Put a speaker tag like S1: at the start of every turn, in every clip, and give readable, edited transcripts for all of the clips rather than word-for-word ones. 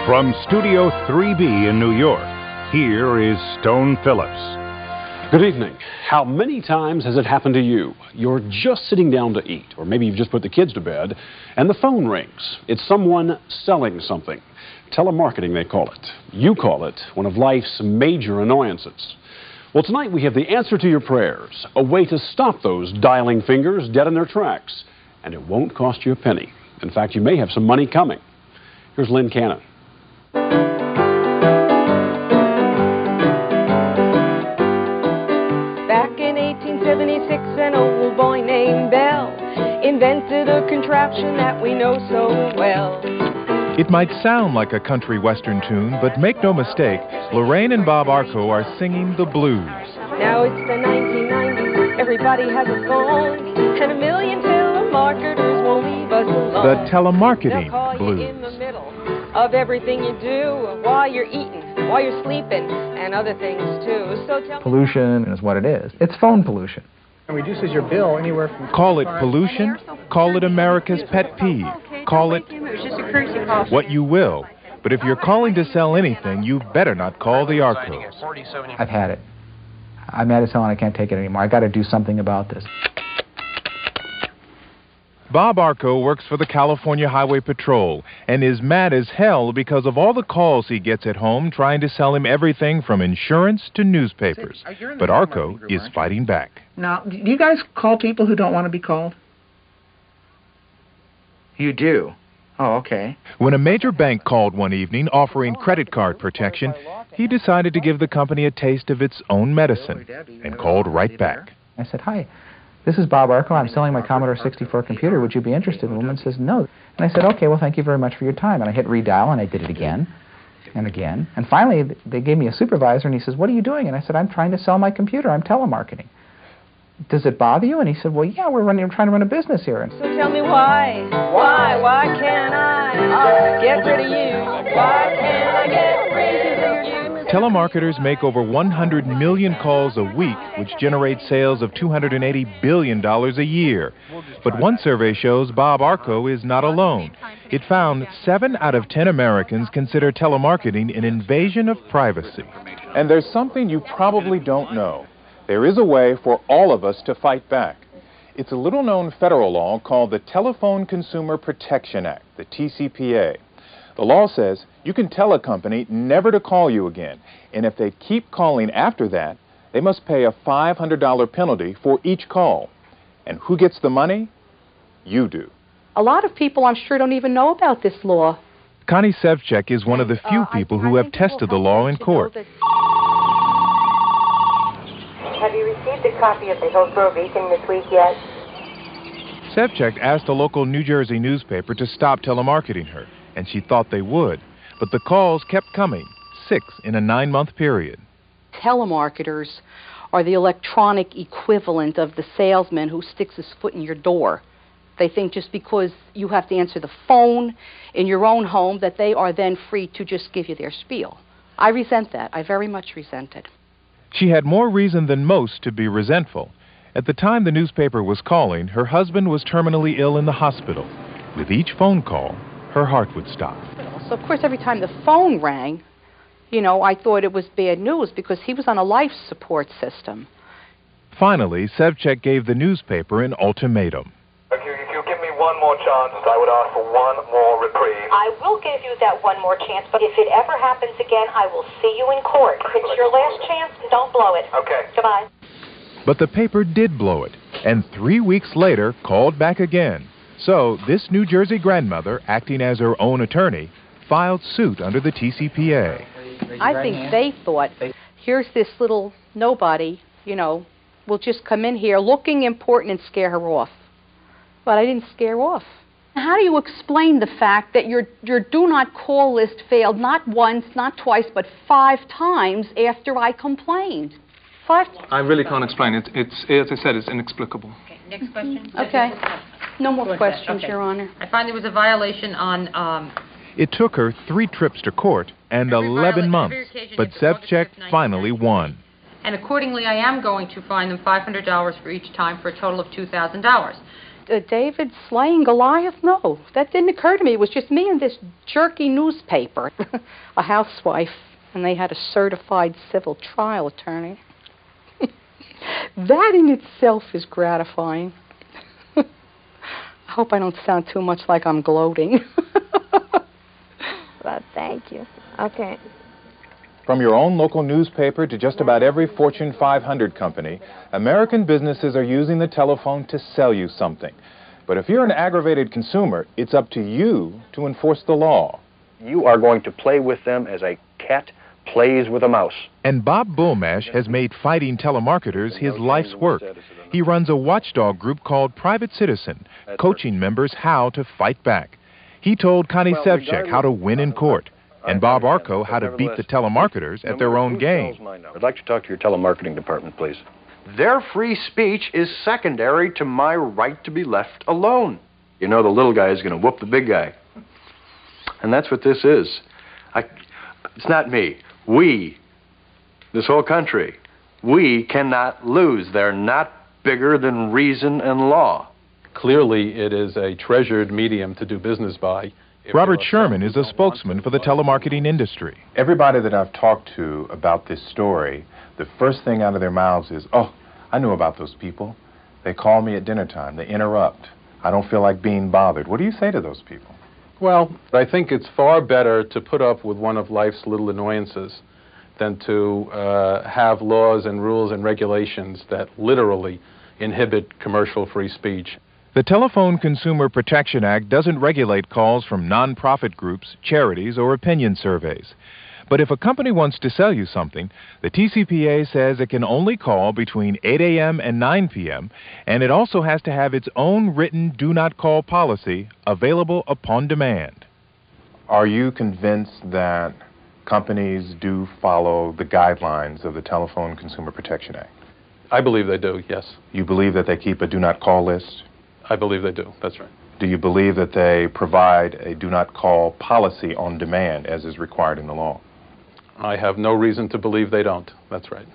S1: From Studio 3B in New York, here is Stone Phillips.
S2: Good evening. How many times has it happened to you? You're just sitting down to eat, or maybe you've just put the kids to bed, and the phone rings. It's someone selling something. Telemarketing, they call it. You call it one of life's major annoyances. Well, tonight we have the answer to your prayers, a way to stop those dialing fingers dead in their tracks. And it won't cost you a penny. In fact, you may have some money coming. Here's Lynn Cannon.
S3: Back in 1876, an old boy named Bell invented a contraption that we know so well.
S4: It might sound like a country western tune, but make no mistake, Lorraine and Bob Arko are singing the blues.
S3: Now it's the 1990s, everybody has a phone, and a million telemarketers won't leave us alone.
S4: The telemarketing
S3: They'll call
S4: blues.
S3: you in the middle of everything you do, while you're eating, while you're sleeping, and other things too. So
S5: pollution is what it is. It's phone pollution.
S6: It reduces your bill anywhere from...
S4: Call it pollution, call it America's pet peeve, call it what you will. But if you're calling to sell anything, you better not call the Arkos.
S5: I've had it. I'm mad as hell and I can't take it anymore. I got to do something about this.
S4: Bob Arko works for the California Highway Patrol and is mad as hell because of all the calls he gets at home trying to sell him everything from insurance to newspapers. But Arko is fighting back.
S6: Now, do you guys call people who don't want to be called? You do? Oh, okay.
S4: When a major bank called one evening offering credit card protection, he decided to give the company a taste of its own medicine and called right back.
S5: I said, hi, this is Bob Arko. I'm selling my Commodore 64 computer. Would you be interested? The woman says, no. And I said, okay, well, thank you very much for your time. And I hit redial, and I did it again and again. And finally, they gave me a supervisor, and he says, what are you doing? And I said, I'm trying to sell my computer. I'm telemarketing. Does it bother you? And he said, well, yeah, we're trying to run a business here. And
S3: so tell me why can't I get rid of you? Why can't I get rid of you?
S4: Telemarketers make over 100 million calls a week, which generates sales of $280 billion a year. But one survey shows Bob Arko is not alone. It found 7 out of 10 Americans consider telemarketing an invasion of privacy. And there's something you probably don't know. There is a way for all of us to fight back. It's a little-known federal law called the Telephone Consumer Protection Act, the TCPA. The law says you can tell a company never to call you again, and if they keep calling after that, they must pay a $500 penalty for each call. And who gets the money? You do.
S7: A lot of people, I'm sure, don't even know about this law.
S4: Connie Sevchek is one of the few people who have tested the law in court.
S8: Have you received a copy of the Hillsborough Beacon this week yet?
S4: Sevchek asked a local New Jersey newspaper to stop telemarketing her, and she thought they would. But the calls kept coming, 6 in a 9-month period.
S7: Telemarketers are the electronic equivalent of the salesman who sticks his foot in your door. They think just because you have to answer the phone in your own home that they are then free to just give you their spiel. I resent that. I very much resent it.
S4: She had more reason than most to be resentful. At the time the newspaper was calling, her husband was terminally ill in the hospital. With each phone call, her heart would stop.
S7: So, of course, every time the phone rang, I thought it was bad news because he was on a life support system.
S4: Finally, Sevchek gave the newspaper an ultimatum.
S9: If you give me one more chance, I would ask for one more reprieve.
S8: I will give you that one more chance, but if it ever happens again, I will see you in court. It's your last chance, and don't blow it.
S9: Okay.
S8: Goodbye.
S4: But the paper did blow it, and 3 weeks later called back again. So this New Jersey grandmother, acting as her own attorney, filed suit under the TCPA.
S7: I think they thought, here's this little nobody, will just come in here looking important and scare her off. But I didn't scare her off. How do you explain the fact that your do not call list failed not once, not twice, but 5 times after I complained? 5 times.
S10: I really can't explain it. It's, as I said, it's inexplicable.
S11: Okay, next question.
S7: Okay. No more questions, Your Honor.
S11: I find there was a violation on...
S4: It took her 3 trips to court and 11 months, but Sevchek finally won.
S11: And accordingly, I am going to fine them $500 for each time for a total of $2,000.
S7: David slaying Goliath? No, that didn't occur to me. It was just me and this jerky newspaper, a housewife, and they had a certified civil trial attorney. That in itself is gratifying. I hope I don't sound too much like I'm gloating.
S12: Well, thank you. Okay.
S4: From your own local newspaper to just about every Fortune 500 company, American businesses are using the telephone to sell you something. But if you're an aggravated consumer, it's up to you to enforce the law.
S13: You are going to play with them as a cat plays with a mouse.
S4: And Bob Bullmash has made fighting telemarketers his life's work. He runs a watchdog group called Private Citizen, coaching members how to fight back. He told Connie Sevcek how to win in court, and Bob Arco how to beat the telemarketers at their own game.
S13: I'd like to talk to your telemarketing department, please.
S14: Their free speech is secondary to my right to be left alone.
S13: You know the little guy is going to whoop the big guy. And that's what this is. It's not me. We, this whole country, we cannot lose. They're not bigger than reason and law.
S10: Clearly, it is a treasured medium to do business by.
S4: Robert Sherman is a spokesman for the telemarketing industry.
S15: Everybody that I've talked to about this story, the first thing out of their mouths is, oh, I knew about those people. They call me at dinner time. They interrupt. I don't feel like being bothered. What do you say to those people?
S10: Well, I think it's far better to put up with one of life's little annoyances than to have laws and rules and regulations that literally inhibit commercial free speech.
S4: The Telephone Consumer Protection Act doesn't regulate calls from nonprofit groups, charities, or opinion surveys. But if a company wants to sell you something, the TCPA says it can only call between 8 a.m. and 9 p.m., and it also has to have its own written do not call policy available upon demand.
S15: Are you convinced that companies do follow the guidelines of the Telephone Consumer Protection Act?
S10: I believe they do, yes.
S15: You believe that they keep a do not call list?
S10: I believe they do, that's right.
S15: Do you believe that they provide a do not call policy on demand as is required in the law?
S10: I have no reason to believe they don't. That's right.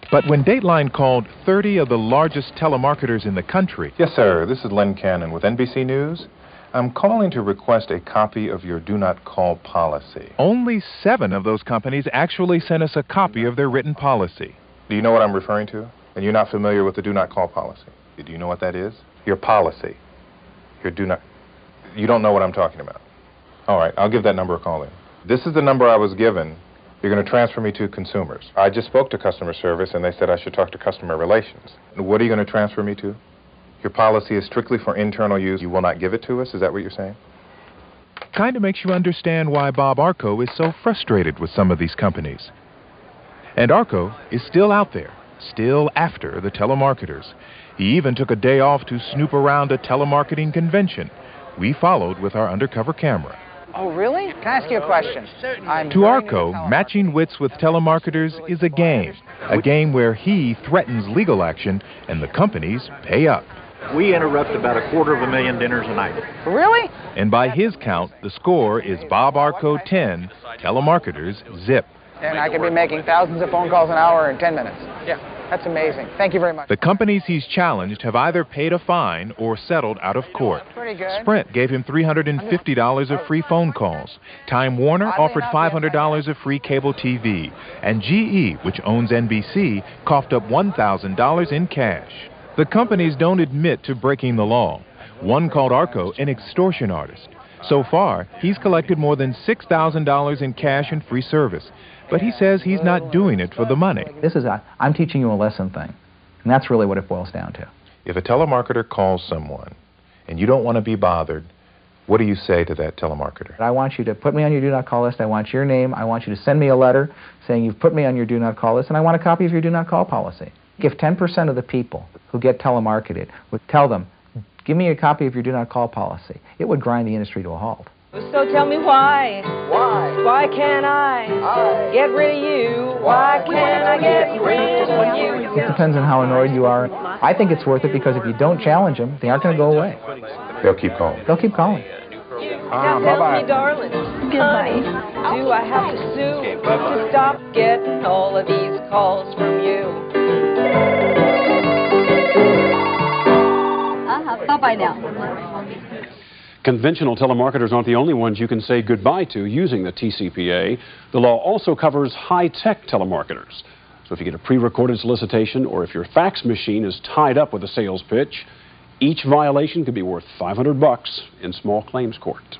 S4: But when Dateline called 30 of the largest telemarketers in the country...
S15: Yes, sir. This is Len Cannon with NBC News. I'm calling to request a copy of your do not call policy.
S4: Only 7 of those companies actually sent us a copy of their written policy.
S15: Do you know what I'm referring to? And you're not familiar with the do not call policy. Do you know what that is? Your policy. Your do not... You don't know what I'm talking about. All right, I'll give that number a call in. This is the number I was given. You're going to transfer me to consumers. I just spoke to customer service, and they said I should talk to customer relations. What are you going to transfer me to? Your policy is strictly for internal use. You will not give it to us? Is that what you're saying?
S4: Kind of makes you understand why Bob Arco is so frustrated with some of these companies. And Arco is still out there, still after the telemarketers. He even took a day off to snoop around a telemarketing convention. We followed with our undercover camera.
S5: Oh, really? Can I ask you a question?
S4: To Arco, matching wits with telemarketers is a game where he threatens legal action and the companies pay up.
S16: We interrupt about 250,000 dinners a night.
S5: Really?
S4: And by his count, the score is Bob Arco 10, telemarketers zip.
S5: And I could be making thousands of phone calls an hour in 10 minutes. Yeah, that's amazing. Thank you very much.
S4: The companies he's challenged have either paid a fine or settled out of court.
S5: Pretty good.
S4: Sprint gave him $350 of free phone calls. Time Warner offered $500 of free cable TV. And GE, which owns NBC, coughed up $1,000 in cash. The companies don't admit to breaking the law. One called Arco an extortion artist. So far, he's collected more than $6,000 in cash and free service. But he says he's not doing it for the money.
S5: This is I'm teaching you a lesson thing. And that's really what it boils down to.
S15: If a telemarketer calls someone and you don't want to be bothered, what do you say to that telemarketer?
S5: I want you to put me on your do not call list. I want your name. I want you to send me a letter saying you've put me on your do not call list, and I want a copy of your do not call policy. If 10% of the people who get telemarketed would tell them, give me a copy of your do not call policy, it would grind the industry to a halt.
S3: So tell me why? Why can't I get rid of you? Why can't I get rid of you?
S5: It depends on how annoyed you are. I think it's worth it because if you don't challenge them, they aren't going to go away.
S15: They'll keep calling.
S5: They'll keep calling.
S3: Now tell me, darling, honey, do I have to sue to stop getting all of these calls from you?
S17: Bye now.
S2: Conventional telemarketers aren't the only ones you can say goodbye to using the TCPA. The law also covers high-tech telemarketers. So if you get a pre-recorded solicitation or if your fax machine is tied up with a sales pitch, each violation could be worth $500 in small claims court.